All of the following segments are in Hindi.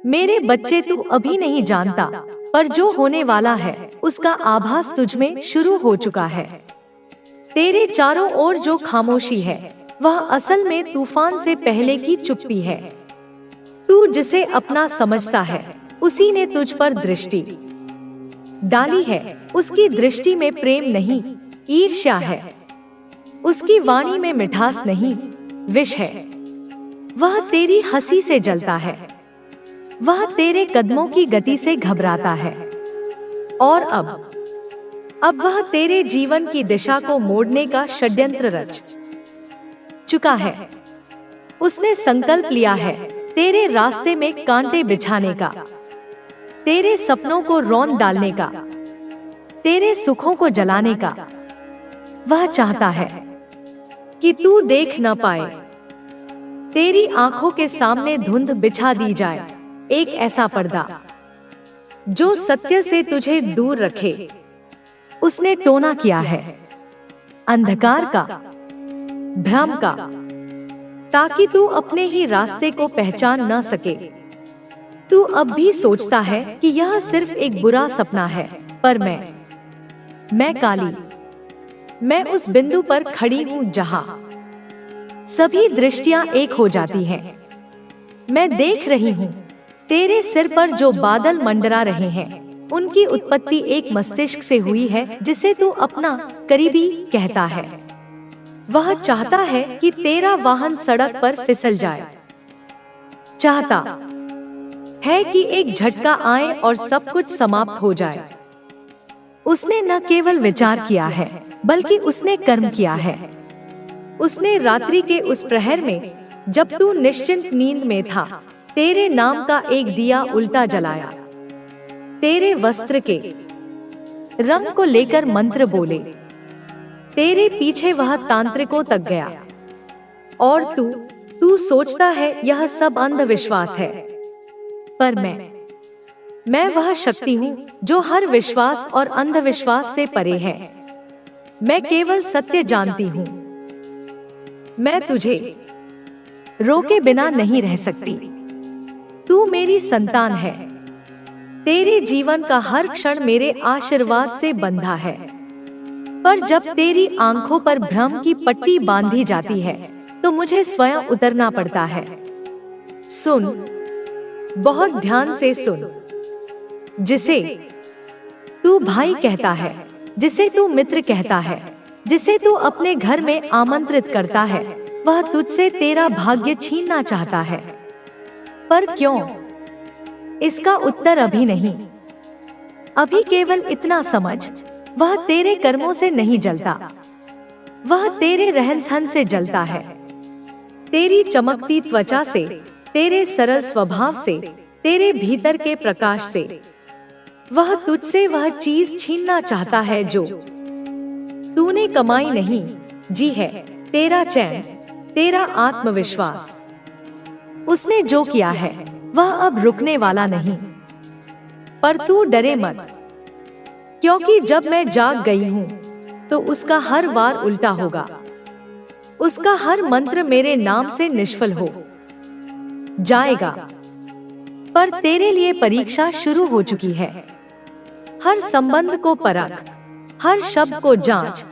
मेरे बच्चे, तू अभी नहीं जानता, पर जो होने वाला है उसका आभास तुझ में शुरू हो चुका है। तेरे चारों ओर जो खामोशी है वह असल में तूफान से पहले की चुप्पी है। तू जिसे अपना समझता है उसी ने तुझ पर दृष्टि डाली है। उसकी दृष्टि में प्रेम नहीं, ईर्ष्या है। उसकी वाणी में मिठास नहीं, विष है। वह तेरी हंसी से जलता है, वह तेरे कदमों की गति से घबराता है। और अब वह तेरे जीवन की दिशा को मोड़ने का षड्यंत्र रच चुका है। उसने संकल्प लिया है तेरे रास्ते में कांटे बिछाने का, तेरे सपनों को रौंद डालने का, तेरे सुखों को जलाने का। वह चाहता है कि तू देख न पाए। तेरी आंखों के सामने धुंध बिछा दी जाए, एक ऐसा पर्दा जो सत्य से तुझे दूर रखे। उसने टोना किया है अंधकार का, भ्रम का, ताकि तू अपने ही रास्ते को पहचान न सके। तू अब भी सोचता है कि यह सिर्फ एक बुरा सपना है, पर मैं काली, मैं उस बिंदु पर खड़ी हूँ जहां सभी दृष्टियां एक हो जाती हैं। मैं देख रही हूँ तेरे सिर पर जो बादल मंडरा रहे हैं, उनकी उत्पत्ति एक मस्तिष्क से हुई है जिसे तू अपना करीबी कहता है। वह चाहता है कि तेरा वाहन सड़क पर फिसल जाए, चाहता है कि एक झटका आए और सब कुछ समाप्त हो जाए। उसने न केवल विचार किया है बल्कि उसने कर्म किया है। उसने रात्रि के उस प्रहर में, जब तू निश्चिंत नींद में था, तेरे नाम का एक दिया उल्टा जलाया। तेरे वस्त्र के रंग को लेकर मंत्र बोले। तेरे पीछे वह तांत्रिकों तक गया। और तू सोचता है यह सब अंधविश्वास है, पर मैं वह शक्ति हूँ जो हर विश्वास और अंधविश्वास से परे है। मैं केवल सत्य जानती हूँ। मैं तुझे रोके बिना नहीं रह सकती। तू मेरी संतान है। तेरे जीवन का हर क्षण मेरे आशीर्वाद से बंधा है। पर जब तेरी आंखों पर भ्रम की पट्टी बांधी जाती है तो मुझे स्वयं उतरना पड़ता है। सुन, बहुत ध्यान से सुन। जिसे तू भाई कहता है, जिसे तू मित्र कहता है, जिसे तू अपने घर में आमंत्रित करता है, वह तुझसे तेरा भाग्य छीनना चाहता है। पर क्यों? इसका उत्तर अभी नहीं। अभी केवल इतना समझ, वह तेरे कर्मों से नहीं जलता, वह तेरे रहन सहन से जलता है। तेरी चमकती त्वचा से, तेरे सरल स्वभाव से, तेरे भीतर के प्रकाश से। वह तुझसे वह चीज छीनना चाहता है जो तूने कमाई नहीं, जी है, तेरा चैन, तेरा आत्मविश्वास। उसने जो किया है वह अब रुकने वाला नहीं। पर तू डरे मत, क्योंकि जब मैं जाग गई हूँ तो उसका हर वार उल्टा होगा। उसका हर मंत्र मेरे नाम से निष्फल हो जाएगा। पर तेरे लिए परीक्षा शुरू हो चुकी है। हर संबंध को परख, हर शब्द को जांच,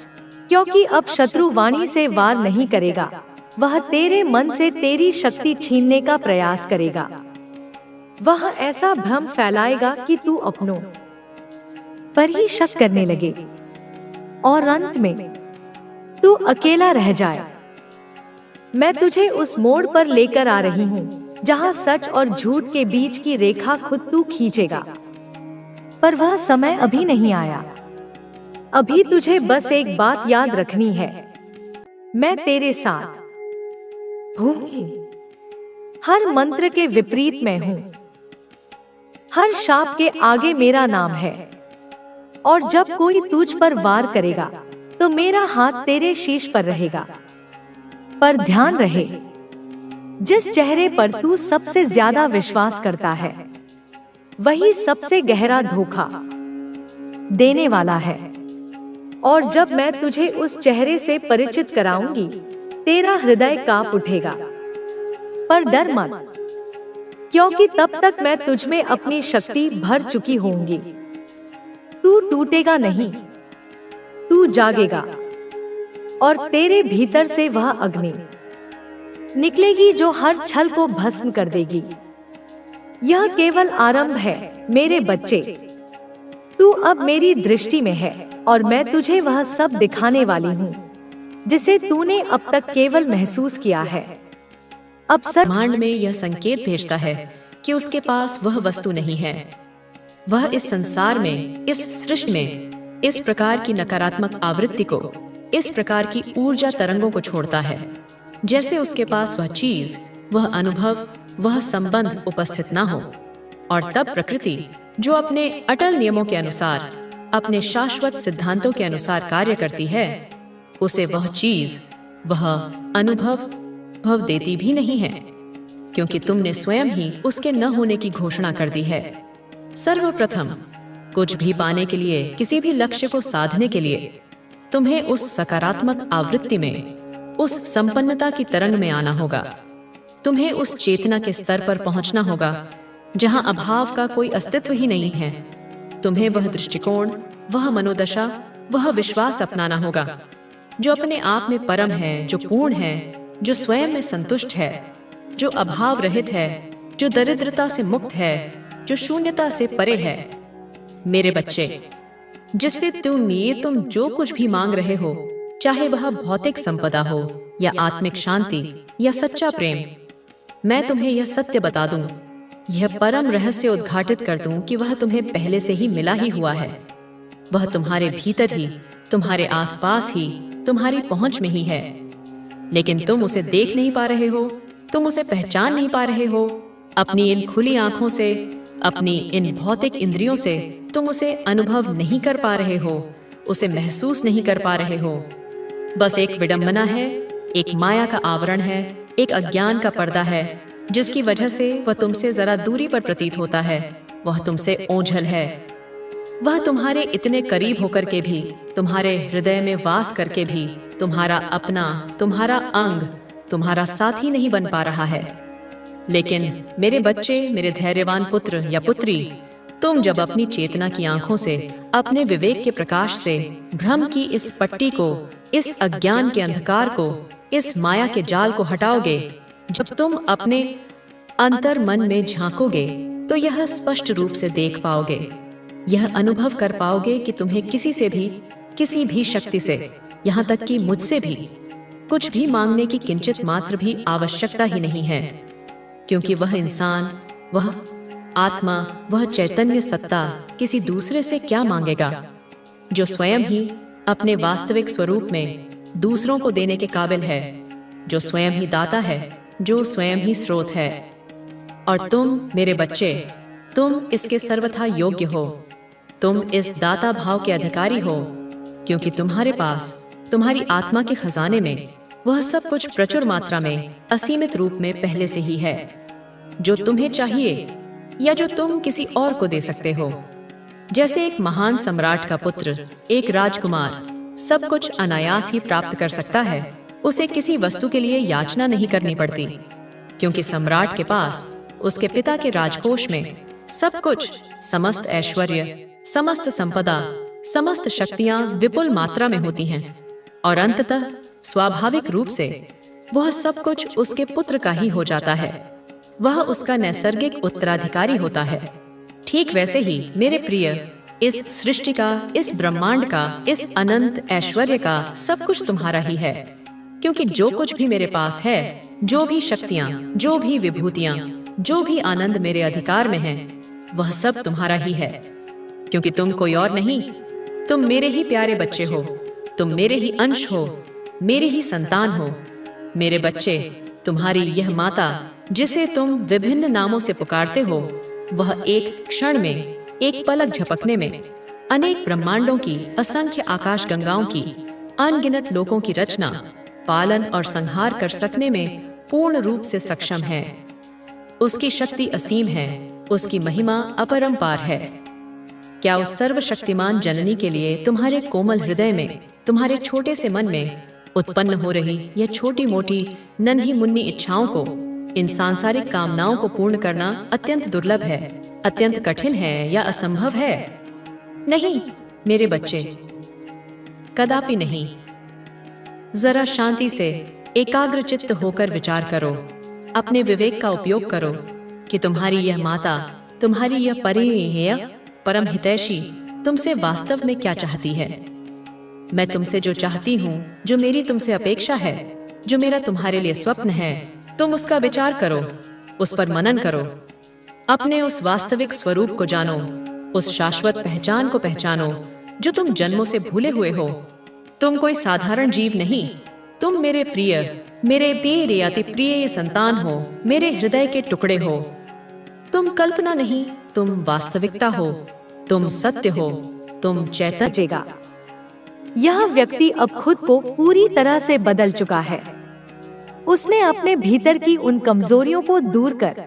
क्योंकि अब शत्रु वाणी से वार नहीं करेगा, वह तेरे मन से तेरी शक्ति छीनने का प्रयास करेगा। वह ऐसा भ्रम फैलाएगा कि तू अपनों पर ही शक करने लगे और अंत में तू अकेला रह जाए। मैं तुझे उस मोड़ पर लेकर आ रही हूँ जहाँ सच और झूठ के बीच की रेखा खुद तू खींचेगा। पर वह समय अभी नहीं आया। अभी तुझे बस एक बात याद रखनी है, मैं तेरे साथ हूँ। हर मंत्र के विपरीत मैं हूँ। हर शाप के आगे मेरा नाम है। और जब कोई तुझ पर वार करेगा तो मेरा हाथ तेरे शीश पर रहेगा। पर ध्यान रहे, जिस चेहरे पर तू सबसे ज्यादा विश्वास करता है वही सबसे गहरा धोखा देने वाला है। और जब मैं तुझे उस चेहरे से परिचित कराऊंगी, तेरा हृदय कांप उठेगा। पर डर मत, क्योंकि तब तक मैं तुझ में अपनी शक्ति भर चुकी होंगी। तू टूटेगा नहीं, तू जागेगा, और तेरे भीतर से वह अग्नि निकलेगी जो हर छल को भस्म कर देगी। यह केवल आरंभ है मेरे बच्चे। तू अब मेरी दृष्टि में है और मैं तुझे वह सब दिखाने वाली हूँ जिसे तूने अब तक केवल महसूस किया है। अब ब्रह्मांड में यह संकेत भेजता है कि उसके पास वह वस्तु नहीं है। वह इस संसार में, इस सृष्टि में इस प्रकार की नकारात्मक आवृत्ति को, इस प्रकार की ऊर्जा तरंगों को छोड़ता है जैसे उसके पास वह चीज, वह अनुभव, वह संबंध उपस्थित ना हो। और तब प्रकृति जो अपने अटल नियमों के अनुसार, अपने शाश्वत सिद्धांतों के अनुसार कार्य करती है, उसे वह चीज, वह अनुभव भव देती भी नहीं है, क्योंकि तुमने स्वयं ही उसके न होने की घोषणा कर दी है। सर्वप्रथम कुछ भी पाने के लिए, किसी भी लक्ष्य को साधने के लिए तुम्हें उस सकारात्मक आवृत्ति में, उस संपन्नता की तरंग में आना होगा। तुम्हें उस चेतना के स्तर पर पहुंचना होगा जहां अभाव का कोई अस्तित्व ही नहीं है। तुम्हें वह दृष्टिकोण, वह मनोदशा, वह विश्वास अपनाना होगा जो अपने आप में परम है, जो पूर्ण है, जो स्वयं में संतुष्ट है, जो अभाव रहित है, जो दरिद्रता से मुक्त है, जो शून्यता से परे है। मेरे बच्चे, जिससे तुम जो कुछ भी मांग रहे हो, चाहे वह भौतिक संपदा हो या आत्मिक शांति या सच्चा प्रेम, मैं तुम्हें यह सत्य बता दूं, यह परम रहस्य उद्घाटित कर दूं कि वह तुम्हें पहले से ही मिला ही हुआ है। वह तुम्हारे भीतर ही, तुम्हारे आसपास ही, तुम्हारी पहुंच में ही है। लेकिन तुम उसे देख नहीं पा रहे हो, तुम उसे पहचान नहीं पा रहे हो। अपनी इन खुली आंखों से, अपनी इन भौतिक इंद्रियों से तुम उसे अनुभव नहीं कर पा रहे हो, उसे महसूस नहीं कर पा रहे हो। बस एक विडंबना है, एक माया का आवरण है, एक अज्ञान का पर्दा है जिसकी वजह से वह तुमसे जरा दूरी पर प्रतीत होता है। वह तुमसे ओझल है। वह तुम्हारे इतने करीब होकर के भी, तुम्हारे हृदय में वास करके भी तुम्हारा अपना, तुम्हारा अंग, तुम्हारा साथी नहीं बन पा रहा है। लेकिन मेरे बच्चे, मेरे धैर्यवान पुत्र या पुत्री, तुम जब अपनी चेतना की आंखों से, अपने विवेक के प्रकाश से भ्रम की इस पट्टी को, इस अज्ञान के अंधकार को, इस माया के जाल को हटाओगे, जब तुम अपने अंतर मन में झांकोगे, तो यह स्पष्ट रूप से देख पाओगे, यह अनुभव कर पाओगे कि तुम्हें किसी से भी, किसी भी शक्ति से, यहाँ तक कि मुझसे भी कुछ भी मांगने की किंचित मात्र भी आवश्यकता ही नहीं है। क्योंकि वह इंसान, वह आत्मा, वह चैतन्य सत्ता किसी दूसरे से क्या मांगेगा, जो स्वयं ही अपने वास्तविक स्वरूप में दूसरों को देने के काबिल है, जो स्वयं ही दाता है, जो स्वयं ही स्रोत है। और तुम मेरे बच्चे, तुम इसके सर्वथा योग्य हो। तुम इस दाता भाव के अधिकारी हो, क्योंकि तुम्हारे पास, तुम्हारी आत्मा के खजाने में वह सब कुछ प्रचुर मात्रा में, असीमित रूप में पहले से ही है, जो तुम्हें चाहिए या जो तुम किसी और को दे सकते हो। जैसे एक महान सम्राट का पुत्र, एक राजकुमार सब कुछ अनायास ही प्राप्त कर सकता है, उसे किसी वस्तु के लिए याचना नहीं करनी पड़ती, क्योंकि सम्राट के पास उसके पिता के राजकोष में सब कुछ, समस्त ऐश्वर्य, समस्त संपदा, समस्त शक्तियां विपुल मात्रा में होती हैं। और अंततः स्वाभाविक रूप से वह सब कुछ उसके पुत्र का ही हो जाता है। वह उसका नैसर्गिक उत्तराधिकारी होता है। ठीक वैसे ही मेरे प्रिय, इस सृष्टि का, इस ब्रह्मांड का, इस अनंत ऐश्वर्य का सब कुछ तुम्हारा ही है। क्योंकि जो कुछ भी मेरे पास है, जो भी शक्तियां, जो भी विभूतियां, जो भी आनंद मेरे अधिकार में है, वह सब तुम्हारा ही है। क्योंकि तुम कोई और नहीं, तुम मेरे ही प्यारे बच्चे हो, तुम मेरे ही अंश हो, मेरी ही संतान हो। मेरे बच्चे, तुम्हारी यह माता जिसे तुम विभिन्न नामों से पुकारते हो, वह एक क्षण में, एक पलक झपकने में अनेक ब्रह्मांडों की, असंख्य आकाश गंगाओं की, अनगिनत लोकों की रचना, पालन और संहार कर सकने में पूर्ण रूप से सक्षम है। उसकी शक्ति असीम है, उसकी महिमा अपरंपार है। क्या उस सर्वशक्तिमान जननी के लिए तुम्हारे कोमल हृदय में, तुम्हारे छोटे से मन में उत्पन्न हो रही यह छोटी मोटी नन्ही मुन्नी इच्छाओं को इन सांसारिक कामनाओं को पूर्ण करना अत्यंत दुर्लभ है, अत्यंत कठिन है या असंभव है? नहीं मेरे बच्चे, कदापि नहीं। जरा शांति से एकाग्रचित्त होकर विचार करो, अपने विवेक का उपयोग करो कि तुम्हारी यह माता, तुम्हारी यह परिणेय परम हितैषी तुमसे वास्तव में क्या चाहती है। मैं तुमसे जो चाहती हूँ, जो मेरी तुमसे अपेक्षा है, जो मेरा तुम्हारे लिए स्वप्न है, तुम उसका विचार करो, उस पर मनन करो, अपने उस वास्तविक स्वरूप को जानो, उस शाश्वत पहचान को पहचानो जो तुम जन्मों से भूले हुए हो। तुम कोई साधारण जीव नहीं, तुम मेरे प्रिय, मेरे प्रिय अति प्रिय संतान हो, मेरे हृदय के टुकड़े हो। तुम कल्पना नहीं, तुम वास्तविकता हो, तुम सत्य हो, तुम चैतन्य। यह व्यक्ति अब खुद को पूरी तरह से बदल चुका है। उसने अपने भीतर की उन कमजोरियों को दूर कर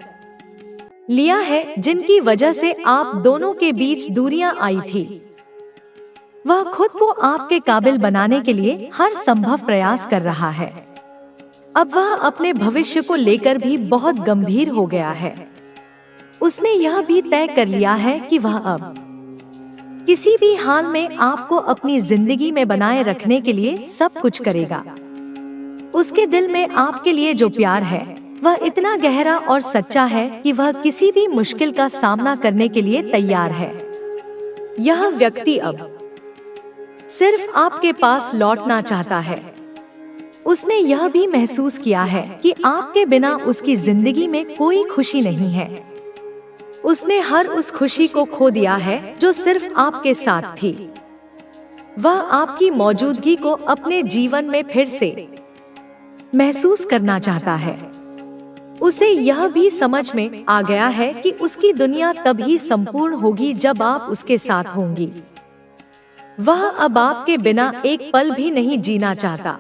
लिया है जिनकी वजह से आप दोनों के बीच दूरियां आई थी। वह खुद को आपके काबिल बनाने के लिए हर संभव प्रयास कर रहा है। अब वह अपने भविष्य को लेकर भी बहुत गंभीर हो गया है। उसने यह भी तय कर लिया है कि वह अब किसी भी हाल में आपको अपनी जिंदगी में बनाए रखने के लिए सब कुछ करेगा। उसके दिल में आपके लिए जो प्यार है वह इतना गहरा और सच्चा है कि वह किसी भी मुश्किल का सामना करने के लिए तैयार है। यह व्यक्ति अब सिर्फ आपके पास लौटना चाहता है। उसने यह भी महसूस किया है कि आपके बिना उसकी जिंदगी में कोई खुशी नहीं है। उसने हर उस खुशी को खो दिया है जो सिर्फ आपके साथ थी। वह आपकी मौजूदगी को अपने जीवन में फिर से महसूस करना चाहता है। उसे यह भी समझ में आ गया है कि उसकी दुनिया तभी संपूर्ण होगी जब आप उसके साथ होंगी। वह अब आपके बिना एक पल भी नहीं जीना चाहता।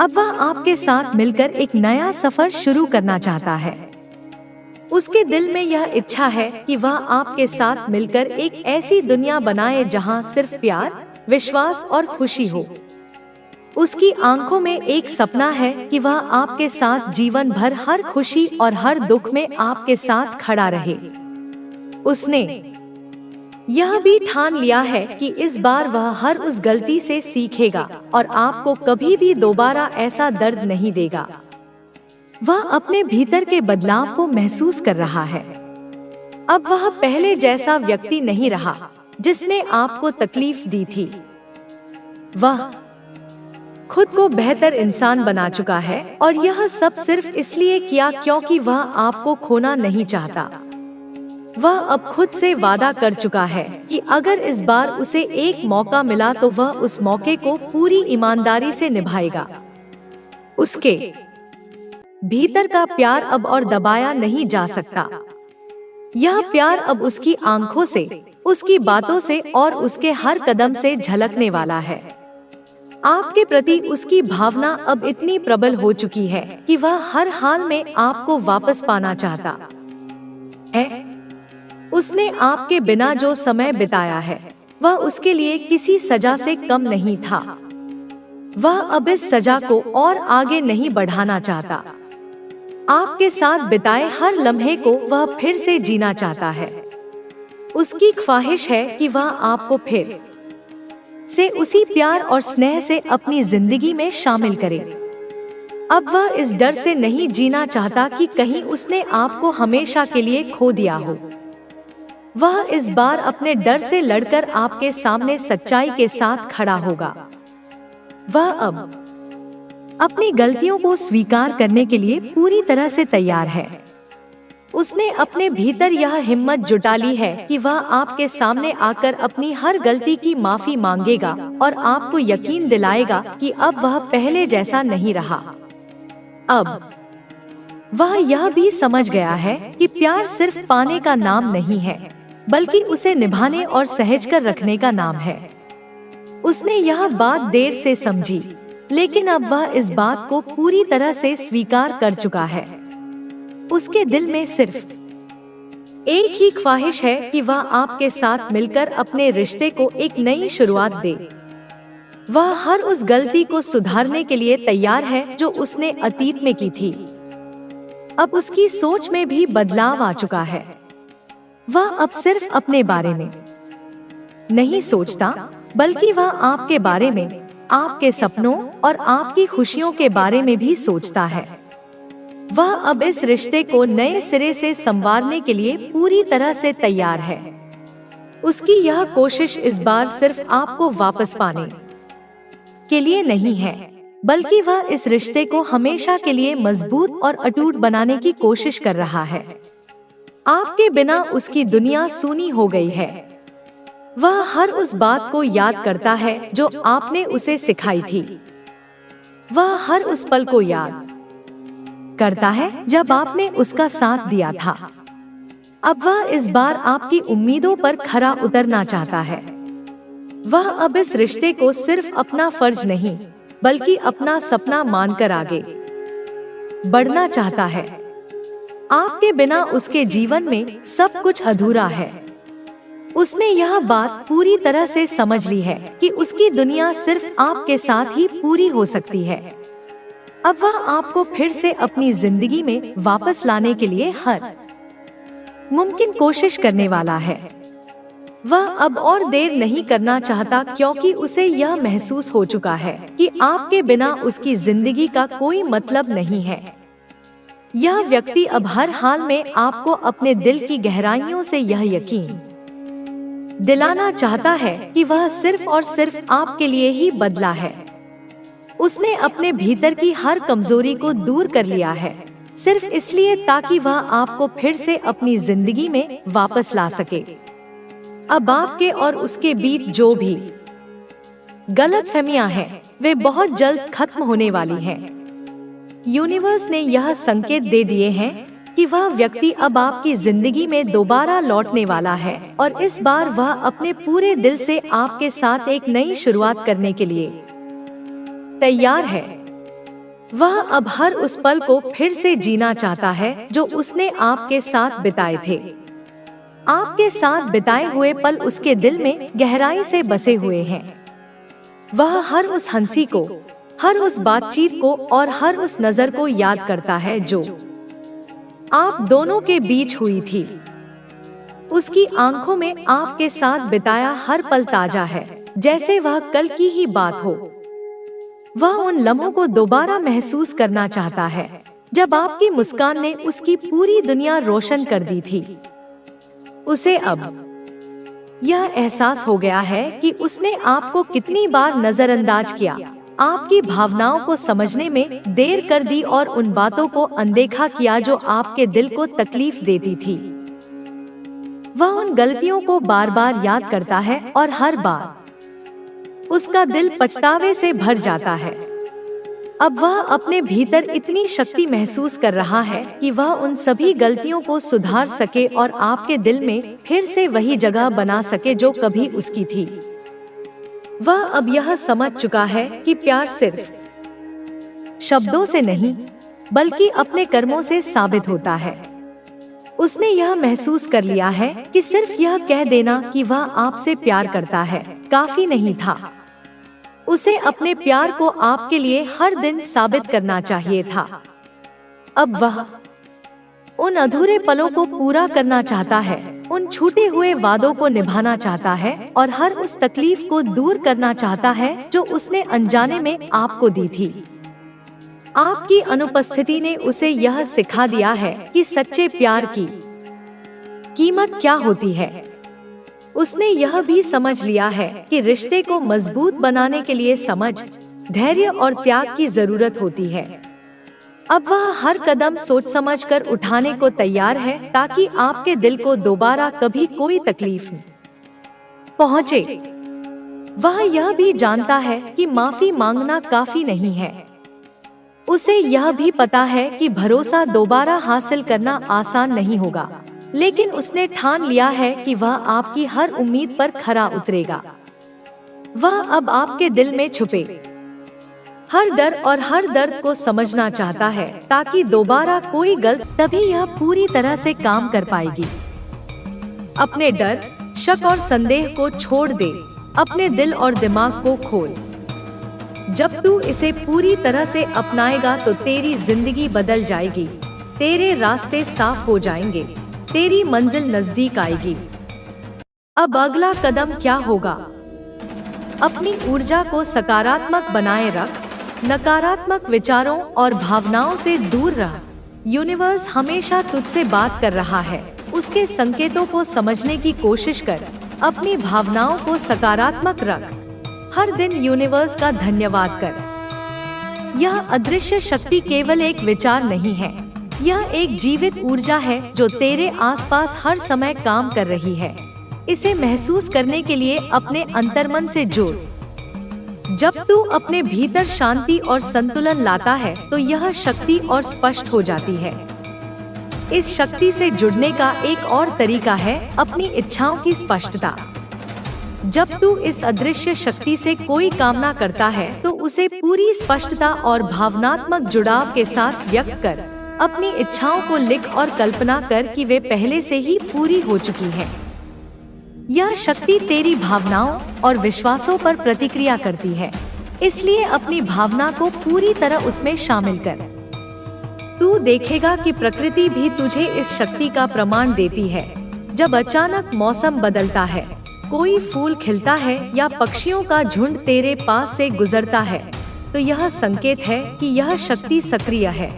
अब वह आपके साथ मिलकर एक नया सफर शुरू करना चाहता है। उसके दिल में यह इच्छा है कि वह आपके साथ मिलकर एक ऐसी दुनिया बनाए जहां सिर्फ प्यार, विश्वास और खुशी हो। उसकी आंखों में एक सपना है कि वह आपके साथ जीवन भर हर खुशी और हर दुख में आपके साथ खड़ा रहे। उसने यह भी ठान लिया है कि इस बार वह हर उस गलती से सीखेगा और आपको कभी भी दोबारा ऐसा दर्द नहीं देगा। वह अपने भीतर के बदलाव को महसूस कर रहा है। अब वह पहले जैसा व्यक्ति नहीं रहा जिसने आपको तकलीफ दी थी। वह खुद को बेहतर इंसान बना चुका है और यह सब सिर्फ इसलिए किया क्योंकि वह आपको खोना नहीं चाहता। वह अब खुद से वादा कर चुका है कि अगर इस बार उसे एक मौका मिला तो वह उस मौके को पूरी ईमानदारी से निभाएगा। उसके भीतर का प्यार अब और दबाया नहीं जा सकता। यह प्यार अब उसकी आंखों से, उसकी बातों से और उसके हर कदम से झलकने वाला है। आपके प्रति उसकी भावना अब इतनी प्रबल हो चुकी है कि वह हर हाल में आपको वापस पाना चाहता है। उसने आपके बिना जो समय बिताया है वह उसके लिए किसी सजा से कम नहीं था। वह अब इस सजा को और आगे नहीं बढ़ाना चाहता। आपके साथ बिताए हर लम्हे को वह फिर से जीना चाहता है। उसकी ख्वाहिश है कि वह आपको फिर से उसी प्यार और स्नेह से अपनी जिंदगी में शामिल करे। अब वह इस डर से नहीं जीना चाहता कि कहीं उसने आपको हमेशा के लिए खो दिया हो। वह इस बार अपने डर से लड़कर आपके सामने सच्चाई के साथ खड़ा होगा। वह अब अपनी गलतियों को स्वीकार करने के लिए पूरी तरह से तैयार है। उसने अपने भीतर यह हिम्मत जुटा ली है कि वह आपके सामने आकर अपनी हर गलती की माफी मांगेगा और आपको यकीन दिलाएगा कि अब वह पहले जैसा नहीं रहा। अब वह यह भी समझ गया है कि प्यार सिर्फ पाने का नाम नहीं है, बल्कि उसे निभाने और सहज कर रखने का नाम है। उसने यह बात देर से समझी, लेकिन अब वह इस बात को पूरी तरह से स्वीकार कर चुका है। उसके दिल में सिर्फ एक ही ख्वाहिश है कि वह आपके साथ मिलकर अपने रिश्ते को एक नई शुरुआत दे। वह हर उस गलती को सुधारने के लिए तैयार है जो उसने अतीत में की थी। अब उसकी सोच में भी बदलाव आ चुका है। वह अब सिर्फ अपने बारे में नहीं सोचता, बल्कि वह आपके बारे में, आपके सपनों और आपकी खुशियों के बारे में भी सोचता है। वह अब इस रिश्ते को नए सिरे से संवारने के लिए पूरी तरह से तैयार है। उसकी यह कोशिश इस बार सिर्फ आपको वापस पाने के लिए नहीं है, बल्कि वह इस रिश्ते को हमेशा के लिए मजबूत और अटूट बनाने की कोशिश कर रहा है। आपके बिना उसकी दुनिया सूनी हो गई है। वह हर उस बात को याद करता है जो आपने उसे सिखाई थी। वह हर उस पल को याद करता है जब आपने उसका साथ दिया था। अब वह इस बार आपकी उम्मीदों पर खरा उतरना चाहता है। वह अब इस रिश्ते को सिर्फ अपना फर्ज नहीं, बल्कि अपना सपना मानकर आगे बढ़ना चाहता है। आपके बिना उसके जीवन में सब कुछ अधूरा है। उसने यह बात पूरी तरह से समझ ली है कि उसकी दुनिया सिर्फ आपके साथ ही पूरी हो सकती है। अब वह आपको फिर से अपनी जिंदगी में वापस लाने के लिए हर मुमकिन कोशिश करने वाला है। वह अब और देर नहीं करना चाहता, क्योंकि उसे यह महसूस हो चुका है कि आपके बिना उसकी जिंदगी का कोई मतलब नहीं है। यह व्यक्ति अब हर हाल में आपको अपने दिल की गहराइयों से यह यकीन दिलाना चाहता है कि वह सिर्फ और सिर्फ आपके लिए ही बदला है। उसने अपने भीतर की हर कमजोरी को दूर कर लिया है, सिर्फ इसलिए ताकि वह आपको फिर से अपनी जिंदगी में वापस ला सके। अब आपके और उसके बीच जो भी गलतफहमियां हैं, वे बहुत जल्द खत्म होने वाली हैं। यूनिवर्स ने यह संकेत दे दिए हैं कि वह व्यक्ति अब आपकी जिंदगी में दोबारा लौटने वाला है, और इस बार वह अपने पूरे दिल से आपके साथ एक नई शुरुआत करने के लिए तैयार है। वह अब हर उस पल को फिर से जीना चाहता है जो उसने आपके साथ बिताए थे। आपके साथ बिताए हुए पल उसके दिल में गहराई से बसे हुए हैं। वह हर उस हंसी को, हर उस बातचीत को और हर उस नजर को याद करता है जो आप दोनों के बीच हुई थी। उसकी आंखों में आपके साथ बिताया हर पल ताजा है, जैसे वह कल की ही बात हो। वह उन लम्हों को दोबारा महसूस करना चाहता है जब आपकी मुस्कान ने उसकी पूरी दुनिया रोशन कर दी थी। उसे अब यह एहसास हो गया है कि उसने आपको कितनी बार नजरअंदाज किया, आपकी भावनाओं को समझने में देर कर दी और उन बातों को अनदेखा किया जो आपके दिल को तकलीफ देती थी। वह उन गलतियों को बार बार याद करता है और हर बार उसका दिल पछतावे से भर जाता है। अब वह अपने भीतर इतनी शक्ति महसूस कर रहा है कि वह उन सभी गलतियों को सुधार सके और आपके दिल में फिर से वही जगह बना सके जो कभी उसकी थी। वह अब यह समझ चुका है कि प्यार सिर्फ शब्दों से नहीं, बल्कि अपने कर्मों से साबित होता है। उसने यह महसूस कर लिया है कि सिर्फ यह कह देना कि वह आपसे प्यार करता है काफी नहीं था। उसे अपने प्यार को आपके लिए हर दिन साबित करना चाहिए था। अब वह उन अधूरे पलों को पूरा करना चाहता है, उन छूटे हुए वादों को निभाना चाहता है और हर उस तकलीफ को दूर करना चाहता है जो उसने अनजाने में आपको दी थी। आपकी अनुपस्थिति ने उसे यह सिखा दिया है कि सच्चे प्यार की कीमत क्या होती है। उसने यह भी समझ लिया है कि रिश्ते को मजबूत बनाने के लिए समझ, धैर्य और त्याग की जरूरत होती है। अब वह हर कदम सोच समझकर उठाने को तैयार है ताकि आपके दिल को दोबारा कभी कोई तकलीफ न पहुंचे। वह यह भी जानता है कि माफी मांगना काफी नहीं है। उसे यह भी पता है कि भरोसा दोबारा हासिल करना आसान नहीं होगा, लेकिन उसने ठान लिया है कि वह आपकी हर उम्मीद पर खरा उतरेगा। वह अब आपके दिल में छुपे हर डर और हर दर्द को समझना चाहता है ताकि दोबारा कोई गलत, तभी यह पूरी तरह से काम कर पाएगी। अपने डर, शक और संदेह को छोड़ दे, अपने दिल और दिमाग को खोल। जब तू इसे पूरी तरह से अपनाएगा तो तेरी जिंदगी बदल जाएगी। तेरे रास्ते साफ हो जाएंगे, तेरी मंजिल नजदीक आएगी। अब अगला कदम क्या होगा? अपनी ऊर्जा को सकारात्मक बनाए रख, नकारात्मक विचारों और भावनाओं से दूर रह। यूनिवर्स हमेशा तुझसे बात कर रहा है, उसके संकेतों को समझने की कोशिश कर। अपनी भावनाओं को सकारात्मक रख। हर दिन यूनिवर्स का धन्यवाद कर। यह अदृश्य शक्ति केवल एक विचार नहीं है, यह एक जीवित ऊर्जा है जो तेरे आसपास हर समय काम कर रही है। इसे महसूस करने के लिए अपने अंतर्मन से जुड़। जब तू अपने भीतर शांति और संतुलन लाता है तो यह शक्ति और स्पष्ट हो जाती है। इस शक्ति से जुड़ने का एक और तरीका है अपनी इच्छाओं की स्पष्टता। जब तू इस अदृश्य शक्ति से कोई कामना करता है तो उसे पूरी स्पष्टता और भावनात्मक जुड़ाव के साथ व्यक्त कर। अपनी इच्छाओं को लिख और कल्पना कर कि वे पहले से ही पूरी हो चुकी हैं। यह शक्ति तेरी भावनाओं और विश्वासों पर प्रतिक्रिया करती है, इसलिए अपनी भावना को पूरी तरह उसमें शामिल कर। तू देखेगा कि प्रकृति भी तुझे इस शक्ति का प्रमाण देती है। जब अचानक मौसम बदलता है, कोई फूल खिलता है या पक्षियों का झुंड तेरे पास से गुजरता है, तो यह संकेत है कि यह शक्ति सक्रिय है।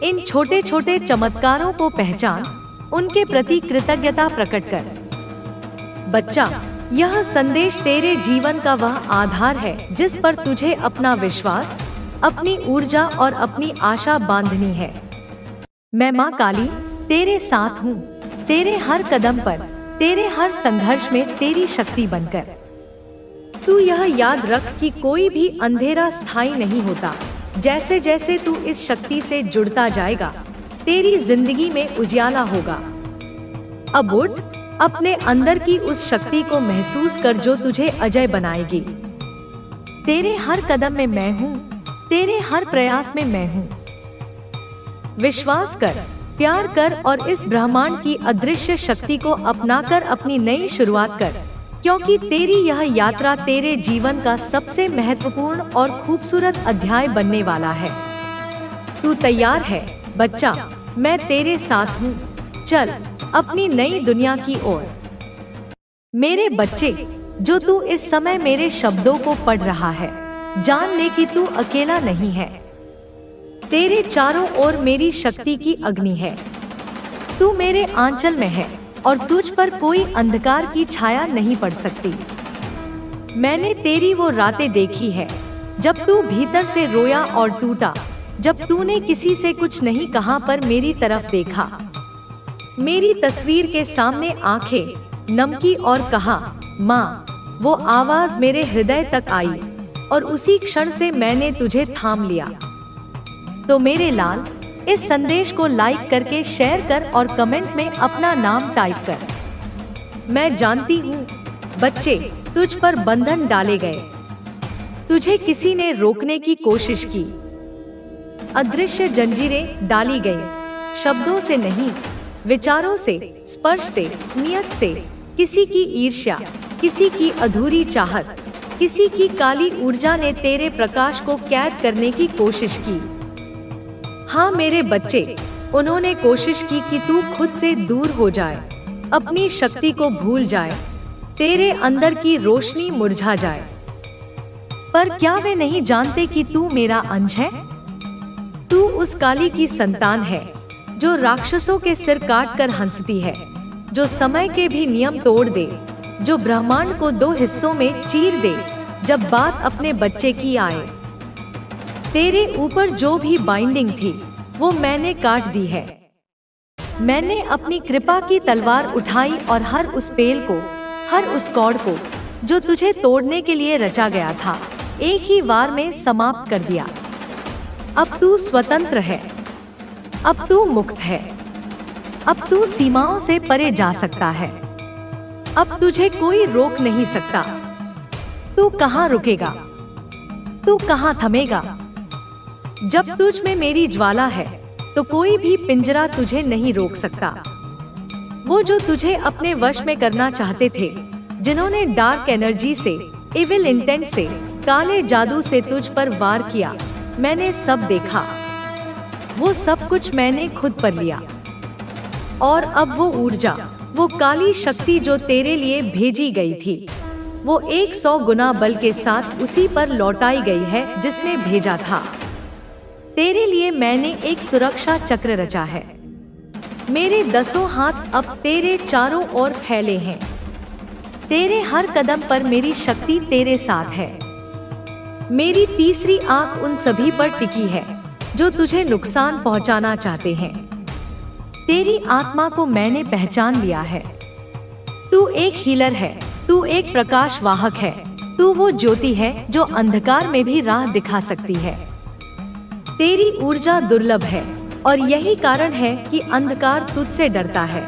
इन छोटे छोटे चमत्कारों को पहचान, उनके प्रति कृतज्ञता प्रकट कर। बच्चा, यह संदेश तेरे जीवन का वह आधार है जिस पर तुझे अपना विश्वास, अपनी ऊर्जा और अपनी आशा बांधनी है। मैं माँ काली तेरे साथ हूँ, तेरे हर कदम पर, तेरे हर संघर्ष में तेरी शक्ति बनकर। तू यह याद रख कि कोई भी अंधेरा स्थायी नहीं होता। जैसे जैसे तू इस शक्ति से जुड़ता जाएगा, तेरी जिंदगी में उजियाला होगा। अब उठ, अपने अंदर की उस शक्ति को महसूस कर जो तुझे अजय बनाएगी। तेरे हर कदम में मैं हूँ, तेरे हर प्रयास में मैं हूँ। विश्वास कर, प्यार कर और इस ब्रह्मांड की अदृश्य शक्ति को अपनाकर अपनी नई शुरुआत कर, क्योंकि तेरी यह यात्रा तेरे जीवन का सबसे महत्वपूर्ण और खूबसूरत अध्याय बनने वाला है। तू तैयार है बच्चा? मैं तेरे साथ हूँ। चल अपनी नई दुनिया की ओर। मेरे बच्चे, जो तू इस समय मेरे शब्दों को पढ़ रहा है, जान ले कि तू अकेला नहीं है। तेरे चारों ओर मेरी शक्ति की अग्नि है। तू मेरे आंचल में है और तुझ पर कोई अंधकार की छाया नहीं पड़ सकती। मैंने तेरी वो रातें देखी है जब तू भीतर से रोया और टूटा, जब तूने किसी से कुछ नहीं कहा पर मेरी तरफ देखा, मेरी तस्वीर के सामने आंखें नम की और कहा, माँ। वो आवाज मेरे हृदय तक आई और उसी क्षण से मैंने तुझे थाम लिया। तो मेरे लाल, इस संदेश को लाइक करके शेयर कर और कमेंट में अपना नाम टाइप कर। मैं जानती हूँ बच्चे, तुझ पर बंधन डाले गए, तुझे किसी ने रोकने की कोशिश की, अदृश्य जंजीरें डाली गई, शब्दों से नहीं, विचारों से, स्पर्श से, नियत से। किसी की ईर्ष्या, किसी की अधूरी चाहत, किसी की काली ऊर्जा ने तेरे प्रकाश को कैद करने की कोशिश की। हाँ मेरे बच्चे, उन्होंने कोशिश की कि तू खुद से दूर हो जाए, अपनी शक्ति को भूल जाए, तेरे अंदर की रोशनी मुरझा जाए। पर क्या वे नहीं जानते कि तू मेरा अंश है? तू उस काली की संतान है जो राक्षसों के सिर काट कर हंसती है, जो समय के भी नियम तोड़ दे, जो ब्रह्मांड को दो हिस्सों में चीर दे जब बात अपने बच्चे की आए। तेरे ऊपर जो भी बाइंडिंग थी वो मैंने काट दी है। मैंने अपनी कृपा की तलवार उठाई और हर उस पेल को, हर उस कॉर्ड को जो तुझे तोड़ने के लिए रचा गया था, एक ही वार में समाप्त कर दिया। अब तू स्वतंत्र है, अब तू मुक्त है, अब तू सीमाओं से परे जा सकता है। अब तुझे कोई रोक नहीं सकता। तू कहाँ रुकेगा? तू कहाँ थमेगा? जब तुझ में मेरी ज्वाला है तो कोई भी पिंजरा तुझे नहीं रोक सकता। वो जो तुझे अपने वश में करना चाहते थे, जिन्होंने डार्क एनर्जी से, इविल इंटेंट से, काले जादू से तुझ पर वार किया, मैंने सब देखा। वो सब कुछ मैंने खुद पर लिया। और अब वो ऊर्जा, वो काली शक्ति जो तेरे लिए भेजी गई थी, वो 100 गुना बल के साथ उसी पर लौटाई गई है जिसने भेजा था। तेरे लिए मैंने एक सुरक्षा चक्र रचा है। मेरे 10 हाथ अब तेरे चारों ओर फैले हैं। तेरे हर कदम पर मेरी शक्ति तेरे साथ है। मेरी तीसरी आंख उन सभी पर टिकी है जो तुझे नुकसान पहुंचाना चाहते हैं। तेरी आत्मा को मैंने पहचान लिया है। तू एक हीलर है, तू एक प्रकाश वाहक है, तू वो ज्योति है जो अंधकार में भी राह दिखा सकती है। तेरी ऊर्जा दुर्लभ है और यही कारण है कि अंधकार तुझसे डरता है।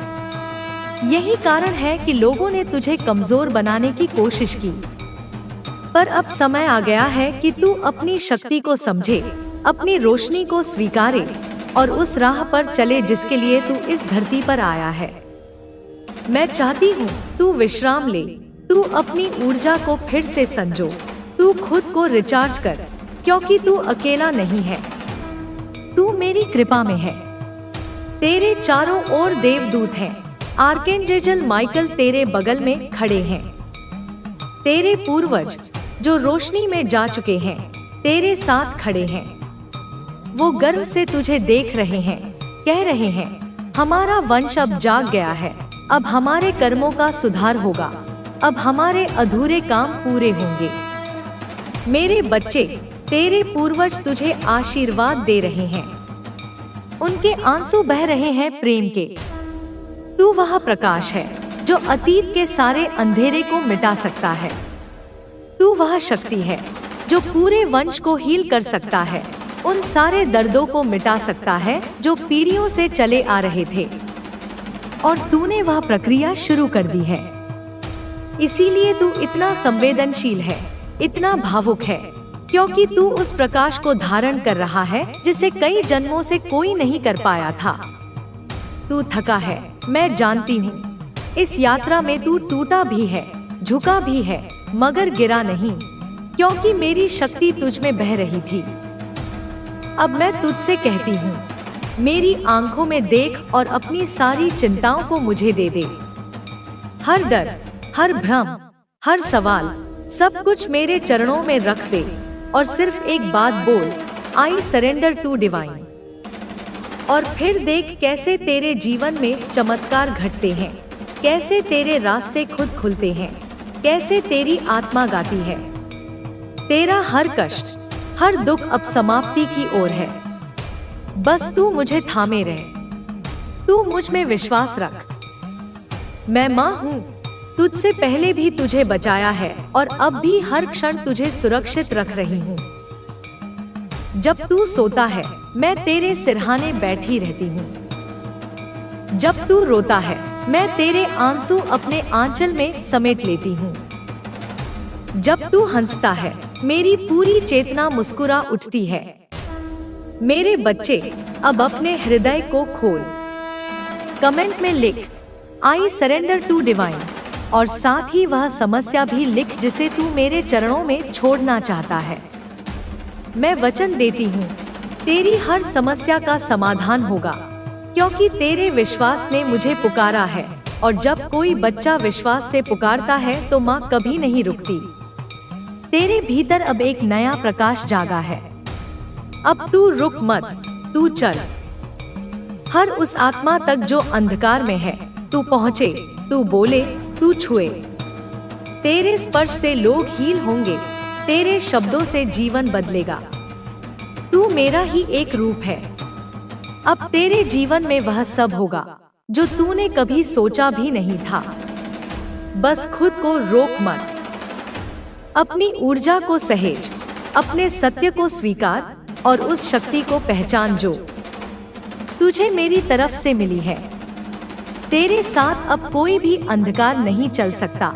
यही कारण है कि लोगों ने तुझे कमजोर बनाने की कोशिश की। पर अब समय आ गया है कि तू अपनी शक्ति को समझे, अपनी रोशनी को स्वीकारे और उस राह पर चले जिसके लिए तू इस धरती पर आया है। मैं चाहती हूँ तू विश्राम ले, तू अपनी ऊर्जा को फिर से संजो, तू खुद को रिचार्ज कर, क्योंकि तू अकेला नहीं है, तू मेरी कृपा में है। तेरे चारों ओर देवदूत हैं। आर्कएंजेल माइकल तेरे बगल में खड़े हैं। तेरे पूर्वज जो रोशनी में जा चुके हैं तेरे साथ खड़े हैं। वो गर्व से तुझे देख रहे हैं, कह रहे हैं, हमारा वंश अब जाग गया है, अब हमारे कर्मों का सुधार होगा, अब हमारे अधूरे काम पूरे होंगे। मेरे बच्चे, तेरे पूर्वज तुझे आशीर्वाद दे रहे हैं। उनके आंसू बह रहे हैं प्रेम के। तू वह प्रकाश है जो अतीत के सारे अंधेरे को मिटा सकता है। तू वह शक्ति है जो पूरे वंश को हील कर सकता है, उन सारे दर्दों को मिटा सकता है जो पीढ़ियों से चले आ रहे थे। और तूने वह प्रक्रिया शुरू कर दी है। इसीलिए तू इतना संवेदनशील है, इतना भावुक है, क्योंकि तू उस प्रकाश को धारण कर रहा है जिसे कई जन्मों से कोई नहीं कर पाया था। तू थका है, मैं जानती हूँ। इस यात्रा में तू टूटा भी है, झुका भी है, मगर गिरा नहीं, क्योंकि मेरी शक्ति तुझ में बह रही थी। अब मैं तुझसे कहती हूँ, मेरी आंखों में देख और अपनी सारी चिंताओं को मुझे दे दे। हर डर, हर भ्रम, हर सवाल, सब कुछ मेरे चरणों में रख दे और सिर्फ एक बात बोल, आई सरेंडर टू डिवाइन। और फिर देख कैसे तेरे जीवन में चमत्कार घटते हैं, कैसे तेरे रास्ते खुद खुलते हैं, कैसे तेरी आत्मा गाती है। तेरा हर कष्ट, हर दुख अब समाप्ति की ओर है। बस तू मुझे थामे रहे, तू मुझ में विश्वास रख। मैं माँ हूँ, तुझसे पहले भी तुझे बचाया है और अब भी हर क्षण तुझे सुरक्षित रख रही हूँ। जब तू सोता है मैं तेरे सिरहाने बैठी रहती हूँ। जब तू रोता है मैं तेरे आंसू अपने आंचल में समेट लेती हूँ। जब तू हंसता है मेरी पूरी चेतना मुस्कुरा उठती है। मेरे बच्चे, अब अपने हृदय को खोल। कमेंट में लिख, आई सरेंडर टू डिवाइन, और साथ ही वह समस्या भी लिख जिसे तू मेरे चरणों में छोड़ना चाहता है। मैं वचन देती हूँ, तेरी हर समस्या का समाधान होगा, क्योंकि तेरे विश्वास ने मुझे पुकारा है, और जब कोई बच्चा विश्वास से पुकारता है तो माँ कभी नहीं रुकती। तेरे भीतर अब एक नया प्रकाश जागा है। अब तू रुक मत, तू चल। हर उस आत्मा तक जो अंधकार में है तू पहुँचे, तू बोले, तू छुए। तेरे स्पर्श से लोग हील होंगे, तेरे शब्दों से जीवन बदलेगा। तू मेरा ही एक रूप है। अब तेरे जीवन में वह सब होगा जो तूने कभी सोचा भी नहीं था। बस खुद को रोक मत। अपनी ऊर्जा को सहेज, अपने सत्य को स्वीकार और उस शक्ति को पहचान जो तुझे मेरी तरफ से मिली है। तेरे साथ अब कोई भी अंधकार नहीं चल सकता,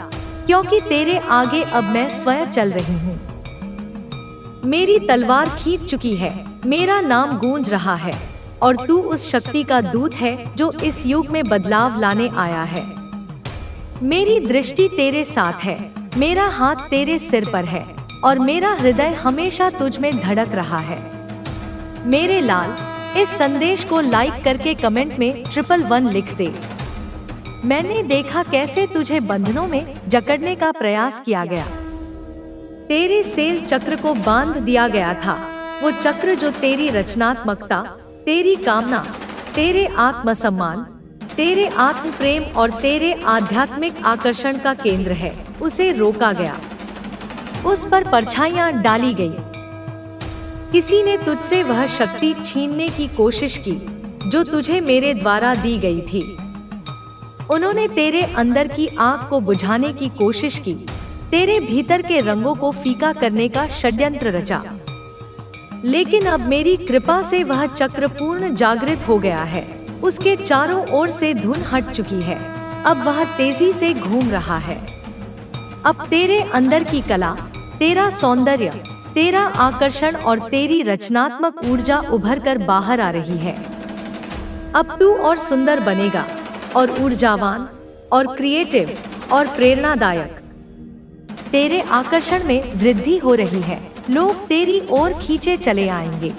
क्योंकि तेरे आगे अब मैं स्वयं चल रही हूँ। मेरी तलवार खींच चुकी है, मेरा नाम गूंज रहा है, और तू उस शक्ति का दूत है जो इस युग में बदलाव लाने आया है। मेरी दृष्टि तेरे साथ है, मेरा हाथ तेरे सिर पर है, और मेरा हृदय हमेशा तुझ में धड़क रहा है। मेरे लाल, इस संदेश को लाइक करके कमेंट में 111 लिख दे। मैंने देखा कैसे तुझे बंधनों में जकड़ने का प्रयास किया गया। तेरे सेल चक्र को बांध दिया गया था, वो चक्र जो तेरी रचनात्मकता, तेरी कामना, तेरे आत्मसम्मान, तेरे आत्म प्रेम और तेरे आध्यात्मिक आकर्षण का केंद्र है, उसे रोका गया। उस पर परछाइयां डाली गई। किसी ने तुझसे वह शक्ति छीनने की कोशिश की जो तुझे मेरे द्वारा दी गई थी। उन्होंने तेरे अंदर की आग को बुझाने की कोशिश की, तेरे भीतर के रंगों को फीका करने का षड्यंत्र रचा। लेकिन अब मेरी कृपा से वह चक्र पूर्ण जागृत हो गया है। उसके चारों ओर से धुन हट चुकी है। अब वह तेजी से घूम रहा है। अब तेरे अंदर की कला, तेरा सौंदर्य, तेरा आकर्षण और तेरी रचनात्मक ऊर्जा उभर कर बाहर आ रही है। अब तू और सुंदर बनेगा और ऊर्जावान और क्रिएटिव और प्रेरणादायक। तेरे आकर्षण में वृद्धि हो रही है। लोग तेरी ओर खींचे चले आएंगे।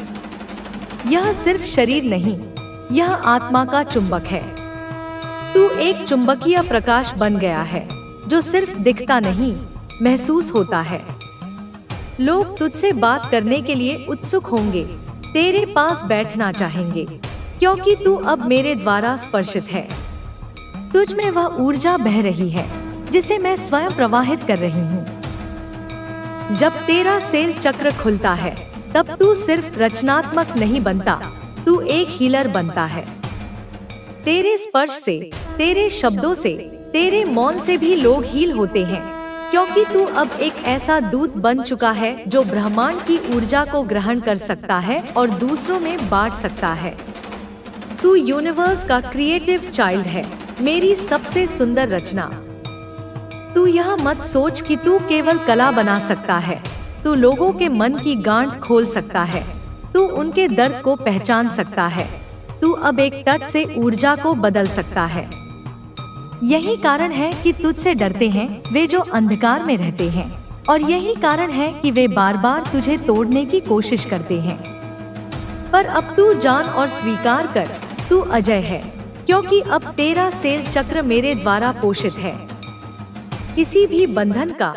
यह सिर्फ शरीर नहीं, यह आत्मा का चुंबक है। तू एक चुंबकीय प्रकाश बन गया है जो सिर्फ दिखता नहीं, महसूस होता है। लोग तुझसे बात करने के लिए उत्सुक होंगे, तेरे पास बैठना चाहेंगे, क्योंकि तू अब मेरे द्वारा स्पर्शित है। तुझ में वह ऊर्जा बह रही है जिसे मैं स्वयं प्रवाहित कर रही हूँ। जब तेरा सेल चक्र खुलता है, तब तू सिर्फ रचनात्मक नहीं बनता, तू एक हीलर बनता है। तेरे स्पर्श से, तेरे शब्दों से, तेरे मौन से भी लोग हील होते हैं, क्योंकि तू अब एक ऐसा दूत बन चुका है जो ब्रह्मांड की ऊर्जा को ग्रहण कर सकता है और दूसरों में बांट सकता है। तू यूनिवर्स का क्रिएटिव चाइल्ड है, मेरी सबसे सुंदर रचना। तू यह मत सोच कि तू केवल कला बना सकता है। तू लोगों के मन की गांठ खोल सकता है। तू उनके दर्द को पहचान सकता है। तू अब एक टच से ऊर्जा को बदल सकता है। यही कारण है कि तुझसे डरते हैं वे जो अंधकार में रहते हैं, और यही कारण है कि वे बार बार तुझे तोड़ने की कोशिश करते हैं। पर अब तू जान और स्वीकार कर, तू अजय है, क्योंकि अब तेरा सेल चक्र मेरे द्वारा पोषित है। किसी भी बंधन का